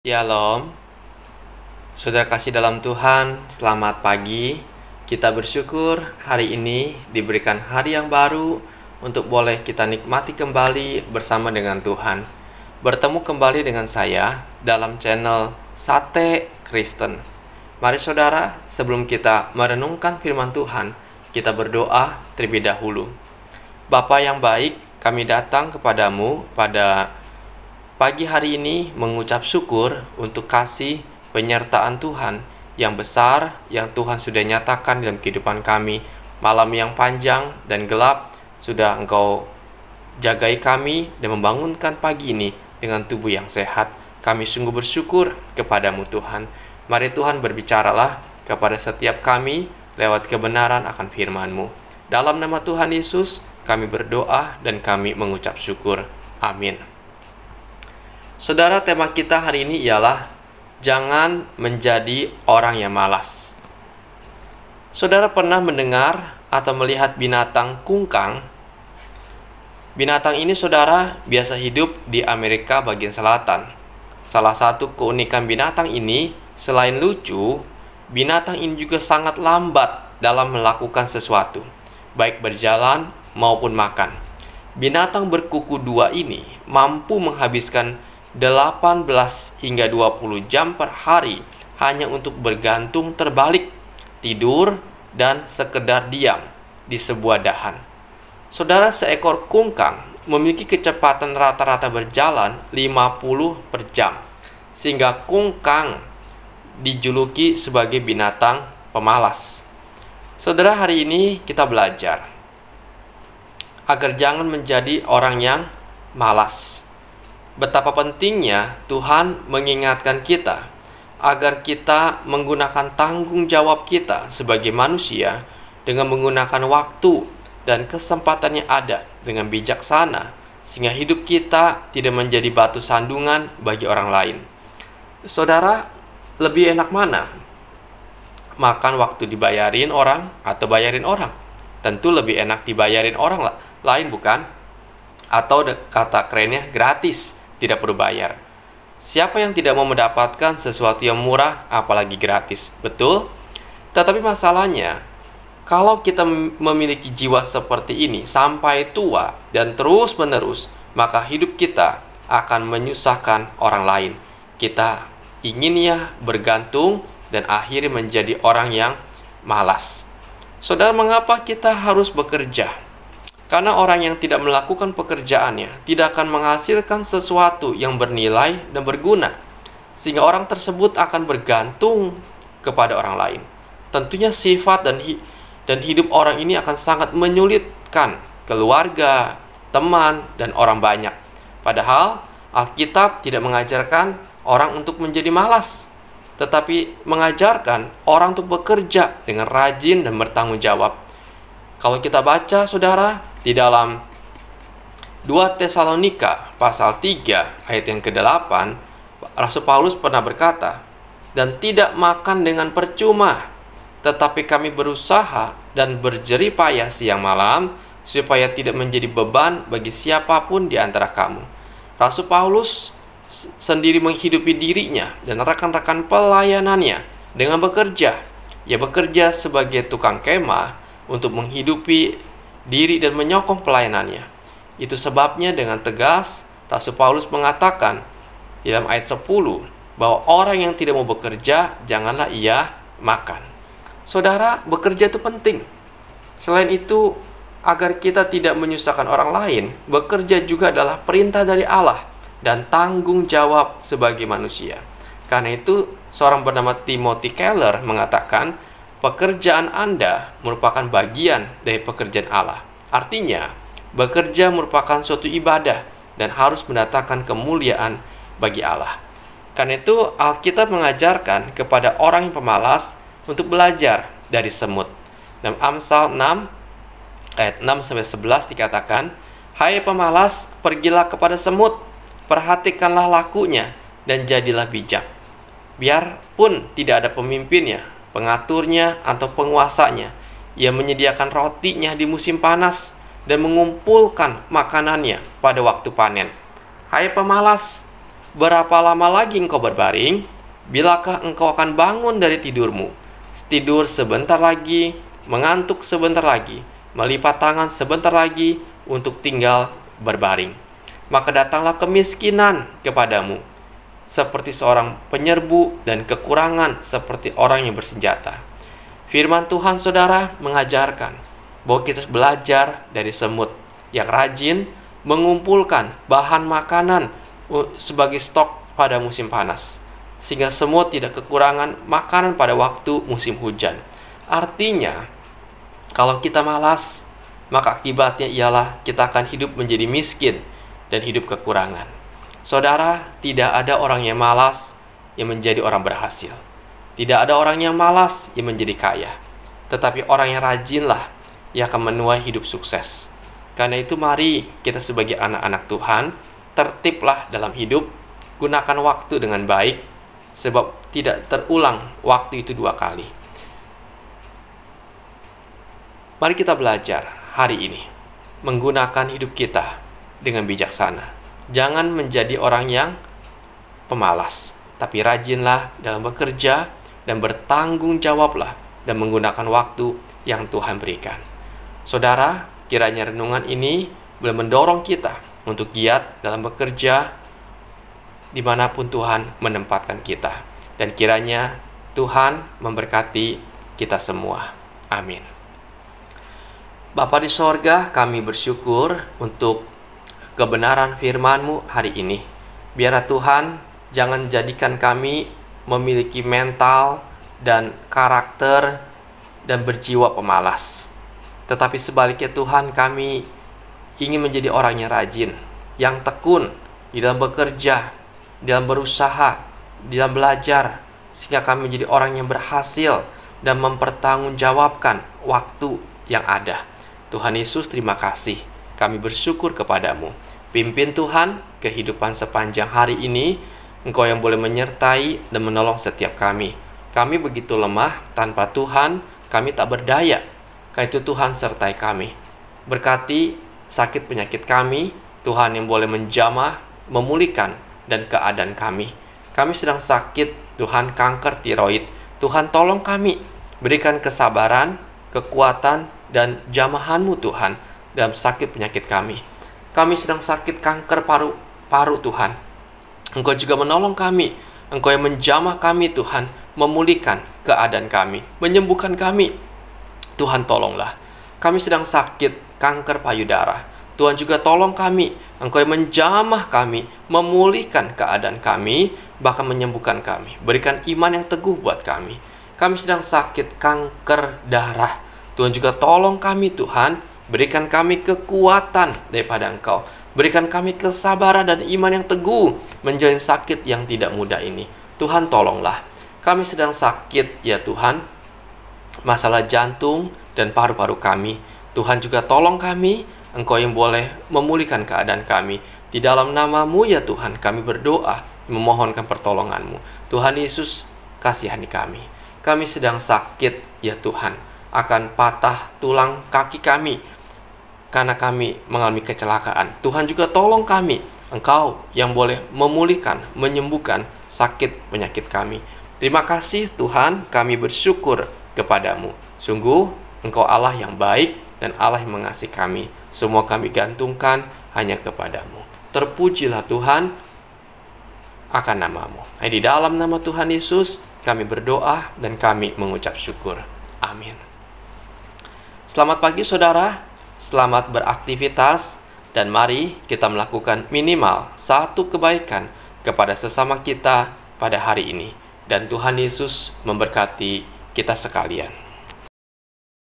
Shalom, saudara kasih dalam Tuhan, selamat pagi. Kita bersyukur hari ini diberikan hari yang baru untuk boleh kita nikmati kembali bersama dengan Tuhan. Bertemu kembali dengan saya dalam channel Sate Kristen. Mari saudara, sebelum kita merenungkan firman Tuhan, kita berdoa terlebih dahulu. Bapa yang baik, kami datang kepadamu pada pagi hari ini mengucap syukur untuk kasih penyertaan Tuhan yang besar yang Tuhan sudah nyatakan dalam kehidupan kami. Malam yang panjang dan gelap sudah Engkau jagai kami dan membangunkan pagi ini dengan tubuh yang sehat. Kami sungguh bersyukur kepadamu Tuhan. Mari Tuhan berbicaralah kepada setiap kami lewat kebenaran akan firman-Mu. Dalam nama Tuhan Yesus kami berdoa dan kami mengucap syukur. Amin. Saudara, tema kita hari ini ialah jangan menjadi orang yang malas. Saudara pernah mendengar atau melihat binatang kungkang? Binatang ini saudara biasa hidup di Amerika bagian selatan. Salah satu keunikan binatang ini, selain lucu, binatang ini juga sangat lambat dalam melakukan sesuatu, baik berjalan maupun makan. Binatang berkuku dua ini mampu menghabiskan 18 hingga 20 jam per hari hanya untuk bergantung terbalik, tidur, dan sekedar diam di sebuah dahan. Saudara, seekor kungkang memiliki kecepatan rata-rata berjalan 50 per jam, sehingga kungkang dijuluki sebagai binatang pemalas. Saudara, hari ini kita belajar agar jangan menjadi orang yang malas. Betapa pentingnya Tuhan mengingatkan kita agar kita menggunakan tanggung jawab kita sebagai manusia dengan menggunakan waktu dan kesempatan yang ada dengan bijaksana, sehingga hidup kita tidak menjadi batu sandungan bagi orang lain. Saudara, lebih enak mana? Makan waktu dibayarin orang atau bayarin orang? Tentu lebih enak dibayarin orang lain, bukan? Atau kata kerennya gratis, tidak perlu bayar. Siapa yang tidak mau mendapatkan sesuatu yang murah, apalagi gratis? Betul? Tetapi masalahnya, kalau kita memiliki jiwa seperti ini sampai tua dan terus-menerus, maka hidup kita akan menyusahkan orang lain. Kita ingin bergantung dan akhirnya menjadi orang yang malas. Saudara, mengapa kita harus bekerja? Karena orang yang tidak melakukan pekerjaannya tidak akan menghasilkan sesuatu yang bernilai dan berguna, sehingga orang tersebut akan bergantung kepada orang lain. Tentunya sifat dan hidup orang ini akan sangat menyulitkan keluarga, teman, dan orang banyak. Padahal Alkitab tidak mengajarkan orang untuk menjadi malas, tetapi mengajarkan orang untuk bekerja dengan rajin dan bertanggung jawab. Kalau kita baca, saudara, di dalam 2 Tesalonika pasal 3 ayat yang ke-8, Rasul Paulus pernah berkata, "Dan tidak makan dengan percuma, tetapi kami berusaha dan berjerih payah siang malam, supaya tidak menjadi beban bagi siapapun di antara kamu." Rasul Paulus sendiri menghidupi dirinya dan rekan-rekan pelayanannya dengan bekerja. Ia bekerja sebagai tukang kemah untuk menghidupi diri dan menyokong pelayanannya. Itu sebabnya dengan tegas Rasul Paulus mengatakan di dalam ayat 10 bahwa orang yang tidak mau bekerja, janganlah ia makan. Saudara, bekerja itu penting. Selain itu, agar kita tidak menyusahkan orang lain, bekerja juga adalah perintah dari Allah dan tanggung jawab sebagai manusia. Karena itu, seorang bernama Timothy Keller mengatakan, pekerjaan Anda merupakan bagian dari pekerjaan Allah. Artinya, bekerja merupakan suatu ibadah dan harus mendatangkan kemuliaan bagi Allah. Karena itu, Alkitab mengajarkan kepada orang yang pemalas untuk belajar dari semut. Dalam Amsal 6 ayat 6-11 dikatakan, "Hai pemalas, pergilah kepada semut, perhatikanlah lakunya dan jadilah bijak. Biarpun tidak ada pemimpinnya, pengaturnya, atau penguasanya, ia menyediakan rotinya di musim panas dan mengumpulkan makanannya pada waktu panen. Hai pemalas, Berapa lama lagi engkau berbaring? Bilakah engkau akan bangun dari tidurmu? Tidur sebentar lagi, mengantuk sebentar lagi, melipat tangan sebentar lagi untuk tinggal berbaring. Maka datanglah kemiskinan kepadamu, seperti seorang penyerbu, dan kekurangan seperti orang yang bersenjata. Firman Tuhan, saudara, mengajarkan bahwa kita harus belajar dari semut yang rajin mengumpulkan bahan makanan sebagai stok pada musim panas, sehingga semut tidak kekurangan makanan pada waktu musim hujan. Artinya, kalau kita malas, maka akibatnya ialah kita akan hidup menjadi miskin dan hidup kekurangan. Saudara, tidak ada orang yang malas yang menjadi orang berhasil. Tidak ada orang yang malas yang menjadi kaya. Tetapi orang yang rajinlah yang akan menuai hidup sukses. Karena itu mari kita sebagai anak-anak Tuhan, tertiblah dalam hidup, gunakan waktu dengan baik, sebab tidak terulang waktu itu 2 kali. Mari kita belajar hari ini menggunakan hidup kita dengan bijaksana. Jangan menjadi orang yang pemalas, tapi rajinlah dalam bekerja dan bertanggung jawablah dan menggunakan waktu yang Tuhan berikan. Saudara, kiranya renungan ini boleh mendorong kita untuk giat dalam bekerja dimanapun Tuhan menempatkan kita. Dan kiranya Tuhan memberkati kita semua. Amin. Bapa di sorga, kami bersyukur untuk kebenaran firman-Mu hari ini. Biarlah Tuhan jangan jadikan kami memiliki mental dan karakter dan berjiwa pemalas. Tetapi sebaliknya Tuhan, kami ingin menjadi orang yang rajin, yang tekun di dalam bekerja, di dalam berusaha, di dalam belajar, sehingga kami menjadi orang yang berhasil dan mempertanggungjawabkan waktu yang ada. Tuhan Yesus, terima kasih. Kami bersyukur kepadamu. Pimpin Tuhan kehidupan sepanjang hari ini. Engkau yang boleh menyertai dan menolong setiap kami. Kami begitu lemah, tanpa Tuhan kami tak berdaya. Karena itu Tuhan sertai kami. Berkati sakit penyakit kami, Tuhan yang boleh menjamah, memulihkan dan keadaan kami. Kami sedang sakit, Tuhan, kanker tiroid. Tuhan tolong kami, berikan kesabaran, kekuatan dan jamahan-Mu Tuhan dalam sakit penyakit kami. Kami sedang sakit kanker paru Tuhan. Engkau juga menolong kami. Engkau yang menjamah kami Tuhan, memulihkan keadaan kami, menyembuhkan kami. Tuhan tolonglah. Kami sedang sakit kanker payudara. Tuhan juga tolong kami. Engkau yang menjamah kami, memulihkan keadaan kami, bahkan menyembuhkan kami. Berikan iman yang teguh buat kami. Kami sedang sakit kanker darah. Tuhan juga tolong kami Tuhan. Berikan kami kekuatan daripada Engkau. Berikan kami kesabaran dan iman yang teguh menjalani sakit yang tidak mudah ini. Tuhan tolonglah. Kami sedang sakit ya Tuhan, masalah jantung dan paru-paru kami. Tuhan juga tolong kami. Engkau yang boleh memulihkan keadaan kami. Di dalam nama-Mu ya Tuhan, kami berdoa, memohonkan pertolongan-Mu. Tuhan Yesus, kasihani kami. Kami sedang sakit ya Tuhan, akan patah tulang kaki kami karena kami mengalami kecelakaan. Tuhan juga tolong kami. Engkau yang boleh memulihkan, menyembuhkan sakit penyakit kami. Terima kasih Tuhan, kami bersyukur kepadamu. Sungguh Engkau Allah yang baik dan Allah yang mengasihi kami. Semua kami gantungkan hanya kepadamu. Terpujilah Tuhan akan nama-Mu. Di dalam nama Tuhan Yesus kami berdoa dan kami mengucap syukur. Amin. Selamat pagi saudara, selamat beraktivitas, dan mari kita melakukan minimal satu kebaikan kepada sesama kita pada hari ini. Dan Tuhan Yesus memberkati kita sekalian.